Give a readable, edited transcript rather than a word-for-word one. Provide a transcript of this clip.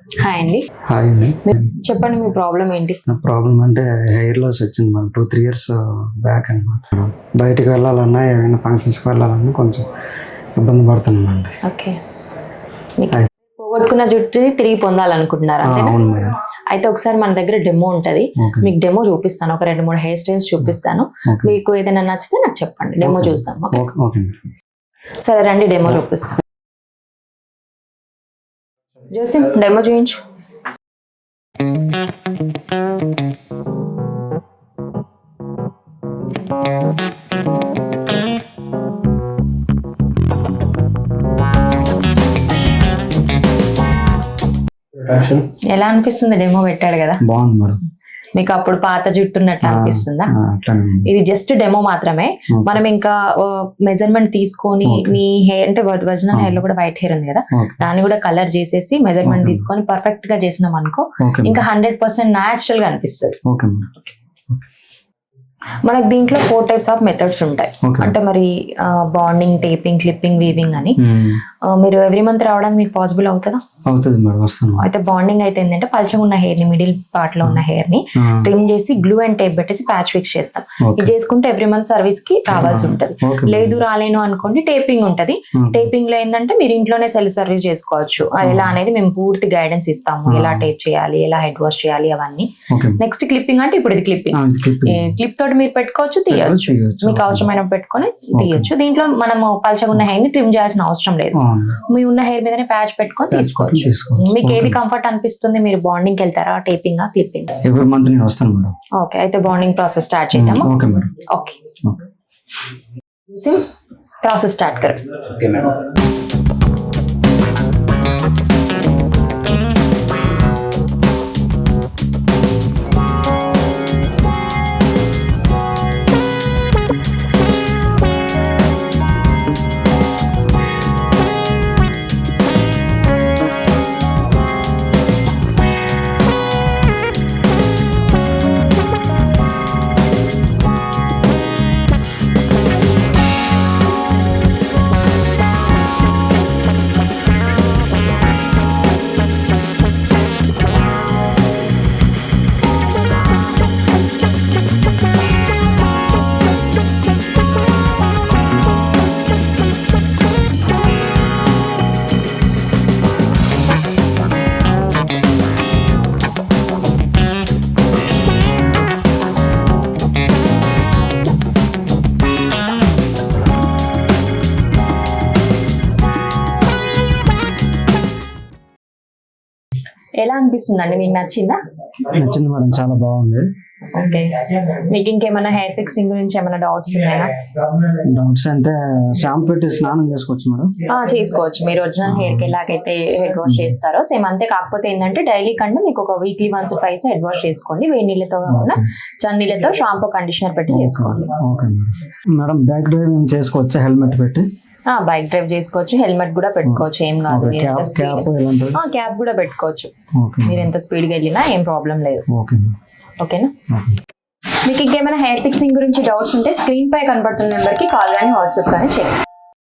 Hi అండి. Hi అండి. చెప్పండి మీ ప్రాబ్లం ఏంటి? నా ప్రాబ్లం అంటే హెయిర్ లాస్ వచ్చింది మేడం. 2-3 years బ్యాక్ అనమాట. బయటకు వెళ్ళాలన్నా ఏమైనా ఫంక్షన్స్కి వెళ్ళాలన్నా కొంచెం ఇబ్బంది పడుతున్నానండి. ఓకే, మీకు పోగొట్టుకున్న జుట్టు తిరిగి పొందాలనుకుంటున్నారా? అవును మేడం. అయితే ఒకసారి మన దగ్గర డెమో ఉంటుంది, మీకు డెమో చూపిస్తాను. ఒక 2-3 హెయిర్ స్టైల్స్ చూపిస్తాను. మీకు ఏదైనా నచ్చితే నాకు చెప్పండి, డెమో చూద్దాం. ఓకే. సరే రండి, డెమో చూపిస్తాను. జోసి డెమో చూపించు. ఎలా అనిపిస్తుంది? డెమో పెట్టాడు కదా, బాగుంది మేడం. మీకు అప్పుడు పాత జుట్టు ఉన్నట్టు అనిపిస్తుందా? ఇది జస్ట్ డెమో మాత్రమే. మనం ఇంకా మెజర్మెంట్ తీసుకొని మీ హెయిర్ అంటే ఒరిజినల్ హెయిర్ లో కూడా వైట్ హెయిర్ ఉంది కదా, దాన్ని కూడా కలర్ చేసేసి మెజర్మెంట్ తీసుకొని పర్ఫెక్ట్ గా చేసినాం అనుకో, ఇంకా 100% న్యాచురల్ గా అనిపిస్తుంది. మనకు దీంట్లో 4 types ఆఫ్ మెథడ్స్ ఉంటాయి. అంటే మరి బాండింగ్, టేపింగ్, క్లిప్పింగ్, వీవింగ్ అని. మీరు ఎవ్రీ మంత్ రావడానికి మీకు పాసిబుల్ అవుతుందా? అవుతుంది మేడం, వస్తాను. అయితే బాండింగ్ అయితే ఏంటంటే పల్చగా ఉన్న హెయిర్ ని, మిడిల్ పార్ట్ లో ఉన్న హెయిర్ ని ట్రిమ్ చేసి గ్లూ అండ్ టేప్ పెట్టేసి ప్యాచ్ ఫిక్స్ చేస్తాం. ఇది చేసుకుంటే ఎవ్రీ మంత్ సర్వీస్ కి రావాల్సి ఉంటది. లేదు రాలేను అనుకోండి, టేపింగ్ ఉంటది. టేపింగ్ లో ఏంటంటే మీరు ఇంట్లోనే సెల్ఫ్ సర్వీస్ చేసుకోవచ్చు. ఎలా అనేది మేము పూర్తి గైడెన్స్ ఇస్తాము, ఎలా టేప్ చేయాలి, ఎలా హెడ్ వాష్ చేయాలి అవన్నీ. నెక్స్ట్ క్లిప్పింగ్ అంటే ఇప్పుడు ఇది క్లిప్పింగ్. క్లిప్ తోటి మీరు పెట్టుకోవచ్చు, తీయచ్చు, మీకు అవసరమైన పెట్టుకొని తీయచ్చు. దీంట్లో మనము పల్చగా ఉన్న హెయిర్ ని ట్రిమ్ చేయాల్సిన అవసరం లేదు. మీ ఉన్న హెయిర్ మీదనే ప్యాచ్ పెట్టుకొని తీసుకోవచ్చు. మీకు ఏది కంఫర్ట్ అనిపిస్తుంది? మీరు బాండింగ్ వెళ్తారా, టేపింగ్, క్లిప్పింగ్? ఎవ్రీ మంత్ నేను వస్తాను మేడం. ఓకే, అయితే బాండింగ్ ప్రాసెస్ స్టార్ట్ చేద్దామా? Okay madam. Okay, process start కरो. Okay madam. ఎలా అనిపిస్తుందండి? మీకు నచ్చిందా? నచ్చింది మేడం, చాలా బాగుంది. ఓకే, మీకు ఇంకేమైనా హెయిర్ ఫిక్సింగ్ గురించి ఏమైనా డౌట్స్ ఉన్నాయా? డౌట్స్ అంటే షాంపూ పెట్టి స్నానం చేసుకోవచ్చు మేడం? చేసుకోవచ్చు. మీరు ఒరిజినల్ హెయిర్ కి ఎలాగైతే హెడ్ వాష్ చేస్తారో సేమ్ అంతే. కాకపోతే ఏంటంటే డైలీ కంటే మీకు ఒక weekly once twice head wash చేసుకోండి. వేడి నీళ్ళతో కాకుండా చన్నీళ్ళతో షాంపూ, కండిషనర్ పెట్టి చేసుకోండి. Okay madam. బ్యాక్ డ్రైవింగ్ చేసుకోవచ్చా హెల్మెట్ పెట్టి? బైక్ డ్రైవ్ చేసుకోవచ్చు, హెల్మెట్ కూడా పెట్టుకోవచ్చు, ఏం కాదు. క్యాప్ కూడా పెట్టుకోవచ్చు. మీరు ఎంత స్పీడ్ గా వెళ్ళినా ఏం ప్రాబ్లం లేదు. ఓకేనా? మీకు ఇంకేమైనా హెయిర్ ఫిక్సింగ్ గురించి డౌట్స్ ఉంటే స్క్రీన్ పై కనబడుతున్న నెంబర్ కి కాల్ కానీ వాట్సాప్ కానీ చేయండి.